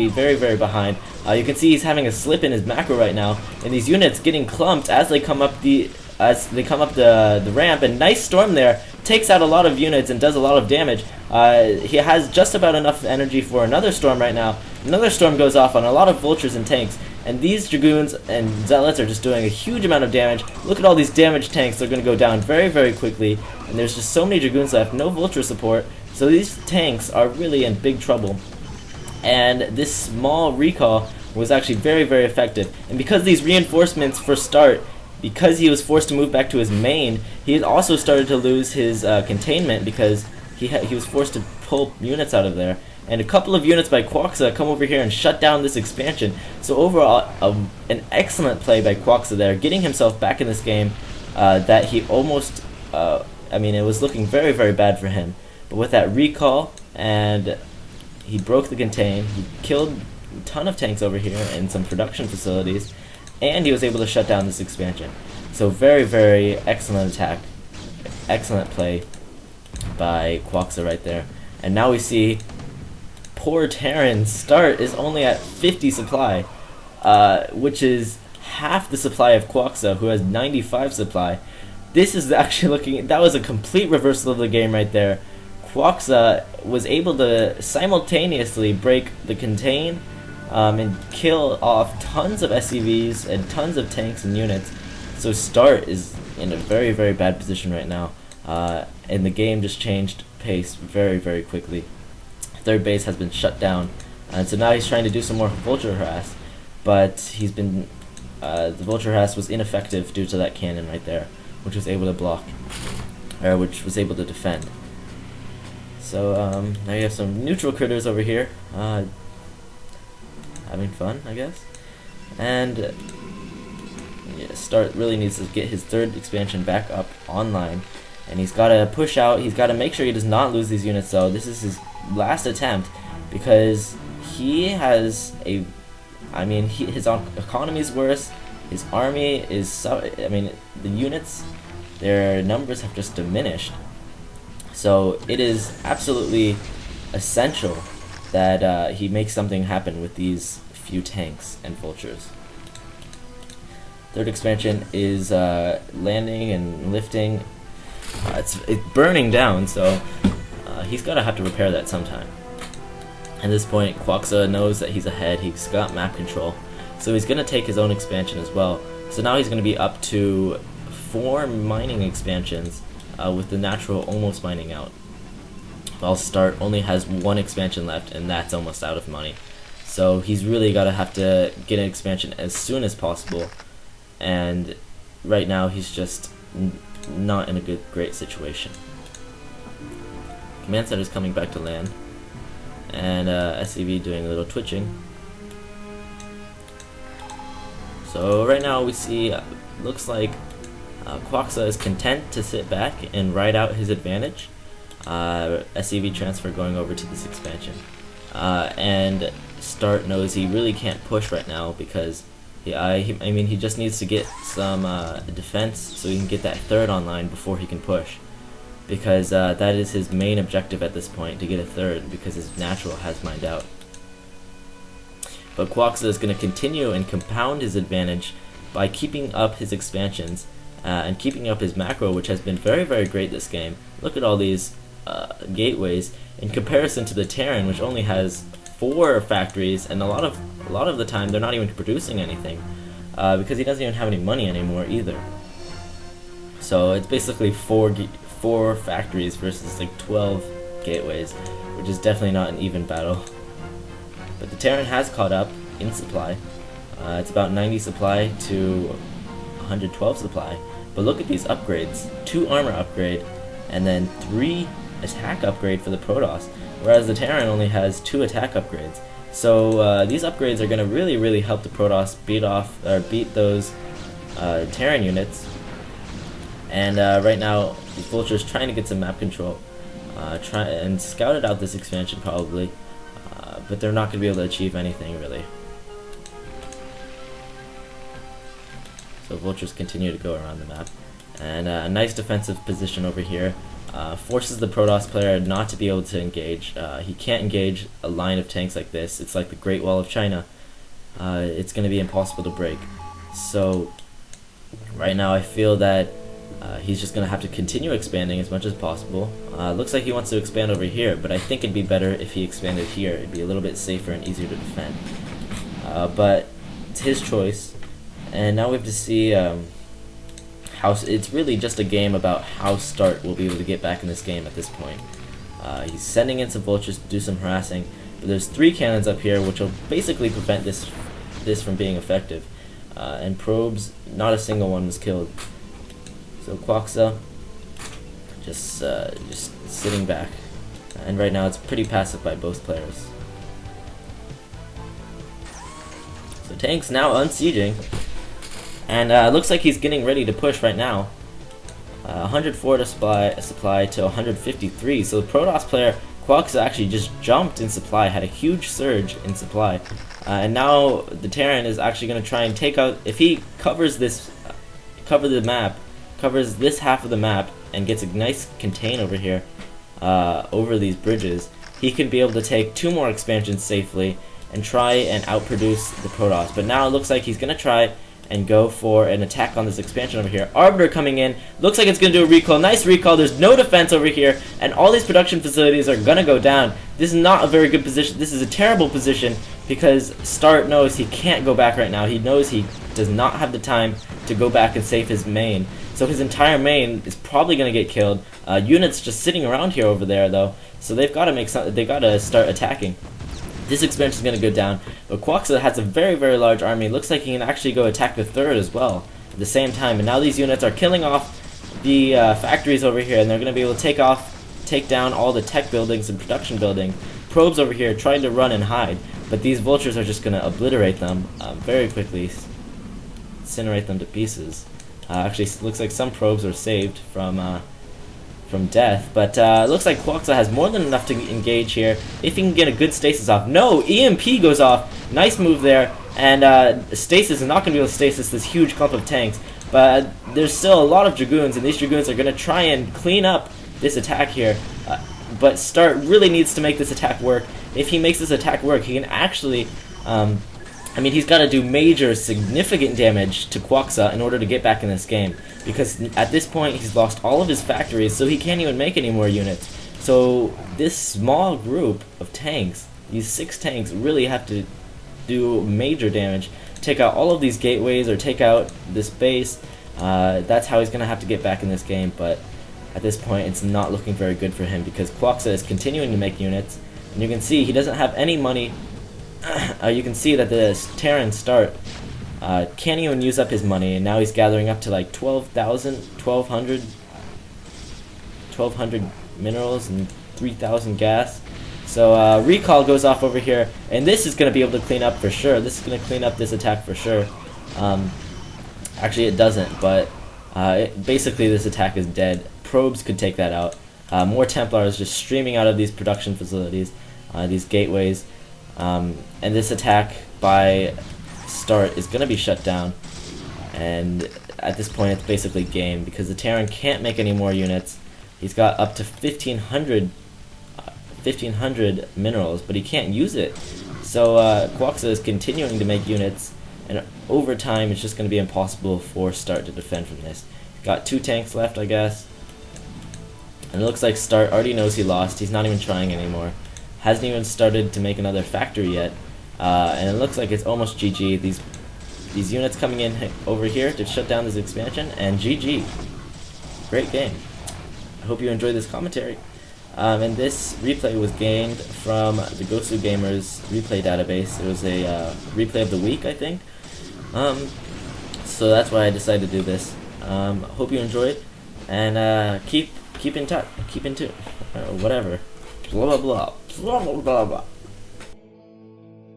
very, very behind. You can see he's having a slip in his macro right now, and these units getting clumped as they come up the ramp. And nice storm there, takes out a lot of units and does a lot of damage. He has just about enough energy for another storm right now. Another storm goes off on a lot of vultures and tanks, and these dragoons and zealots are just doing a huge amount of damage. Look at all these damaged tanks. They're going to go down very, very quickly, and there's just so many dragoons left, no vulture support, so these tanks are really in big trouble. And this small recall was actually very, very effective. And because these reinforcements for start, because he was forced to move back to his main, he had also started to lose his containment, because he was forced to pull units out of there. And a couple of units by KwAkSa come over here and shut down this expansion. So overall, an excellent play by KwAkSa there, getting himself back in this game that he almost, I mean, it was looking very, very bad for him. But with that recall, and he broke the contain, he killed a ton of tanks over here and some production facilities, and he was able to shut down this expansion. So very, very excellent attack, excellent play by KwAkSa right there. And now we see poor Terran's start is only at 50 supply, which is half the supply of KwAkSa, who has 95 supply. This is actually looking, that was a complete reversal of the game right there. KwAkSa was able to simultaneously break the contain and kill off tons of SCVs and tons of tanks and units. So Start is in a very, very bad position right now, and the game just changed pace very, very quickly. Third base has been shut down, and so now he's trying to do some more vulture harass, but he's been the vulture harass was ineffective due to that cannon right there, which was able to block, or which was able to defend. So now you have some neutral critters over here, having fun, I guess. And yeah, Start really needs to get his third expansion back up online, and he's got to push out. He's got to make sure he does not lose these units, though. This is his last attempt, because he has a, I mean, his economy is worse. His army is, I mean, the units, their numbers have just diminished. So it is absolutely essential that he makes something happen with these few tanks and vultures. Third expansion is landing and lifting. It's burning down, so he's got to have to repair that sometime. At this point, KwAkSa knows that he's ahead. He's got map control, so he's going to take his own expansion as well. So now he's going to be up to 4 mining expansions, with the natural almost mining out, while Start only has 1 expansion left, and that's almost out of money. So he's really got to have to get an expansion as soon as possible, and right now he's just not in a great situation. Command Center is coming back to land, and SCV doing a little twitching. So right now we see, looks like KwAkSa is content to sit back and ride out his advantage. SCV transfer going over to this expansion, and Start knows he really can't push right now, because I mean, he just needs to get some defense so he can get that third online before he can push, because that is his main objective at this point, to get a third, because his natural has mined out. But KwAkSa is going to continue and compound his advantage by keeping up his expansions and keeping up his macro, which has been very, very great this game. Look at all these gateways in comparison to the Terran, which only has 4 factories, and a lot of the time they're not even producing anything, because he doesn't even have any money anymore either. So it's basically 4 factories versus like 12 gateways, which is definitely not an even battle. But the Terran has caught up in supply. It's about 90 supply to 112 supply. But look at these upgrades: 2 armor upgrade, and then 3 attack upgrade for the Protoss, whereas the Terran only has 2 attack upgrades. So these upgrades are going to really, really help the Protoss beat those Terran units. And right now, the Vulture's trying to get some map control, and scouted out this expansion probably, but they're not going to be able to achieve anything really. So Vultures continue to go around the map, and a nice defensive position over here. forces the Protoss player not to be able to engage. He can't engage a line of tanks like this. It's like the Great Wall of China. It's going to be impossible to break. So right now I feel that he's just going to have to continue expanding as much as possible. Looks like he wants to expand over here, but I think it'd be better if he expanded here. It'd be a little bit safer and easier to defend. But it's his choice. And now we have to see how it's really just a game about how Start will be able to get back in this game at this point. He's sending in some vultures to do some harassing, but there's 3 cannons up here which will basically prevent this from being effective. And probes, not a single one was killed. So KwAkSa just sitting back, and right now it's pretty passive by both players. So Tank's now unsieging, and looks like he's getting ready to push right now. 104 to supply to 153. So the Protoss player KwAkSa actually just jumped in supply, had a huge surge in supply, and now the Terran is actually going to try and take out. If he covers this, covers this half of the map and gets a nice contain over here, over these bridges, he can be able to take 2 more expansions safely and try and outproduce the Protoss. But now it looks like he's going to try and go for an attack on this expansion over here. Arbiter coming in, looks like it's going to do a recall. Nice recall, there's no defense over here, and all these production facilities are going to go down. This is not a very good position. This is a terrible position because Start knows he can't go back right now. He knows he does not have the time to go back and save his main. So his entire main is probably going to get killed. Units just sitting around here over there though, so they've got to start attacking. This expansion is going to go down, but KwAkSa has a very, very large army. Looks like he can actually go attack the 3rd as well at the same time. And now these units are killing off the factories over here, and they're going to be able to take down all the tech buildings and production building. Probes over here trying to run and hide, but these vultures are just going to obliterate them very quickly, incinerate them to pieces. Actually, looks like some probes are saved from death, but it looks like KwAkSa has more than enough to engage here if he can get a good stasis off. No, EMP goes off. Nice move there, and stasis is not going to be able to stasis this huge clump of tanks, but there's still a lot of Dragoons, and these Dragoons are going to try and clean up this attack here. But Start really needs to make this attack work. If he makes this attack work, he can actually I mean, he's got to do major, significant damage to KwAkSa in order to get back in this game, because at this point he's lost all of his factories, so he can't even make any more units. So this small group of tanks, these 6 tanks, really have to do major damage, take out all of these gateways or take out this base. That's how he's going to have to get back in this game, but at this point it's not looking very good for him because KwAkSa is continuing to make units, and you can see he doesn't have any money. You can see that the Terran Start can't even use up his money, and now he's gathering up to like 1,200 minerals and 3,000 gas. So recall goes off over here, and this is going to be able to clean up for sure. This is going to clean up this attack for sure. Actually, it doesn't, but basically this attack is dead. Probes could take that out. More Templars just streaming out of these production facilities, these gateways. And this attack by Start is going to be shut down, and at this point it's basically game because the Terran can't make any more units. He's got up to 1,500 minerals, but he can't use it. So KwAkSa is continuing to make units, and over time it's just going to be impossible for Start to defend from this. Got 2 tanks left, I guess, and it looks like Start already knows he lost. He's not even trying anymore. Hasn't even started to make another factory yet, and it looks like it's almost GG. These units coming in over here to shut down this expansion, and GG. Great game. I hope you enjoyed this commentary. And this replay was gained from the KwAkSa Gamers replay database. It was a replay of the week, I think. So that's why I decided to do this. Hope you enjoyed, and keep in touch, whatever. Blah blah blah. Blah blah blah blah.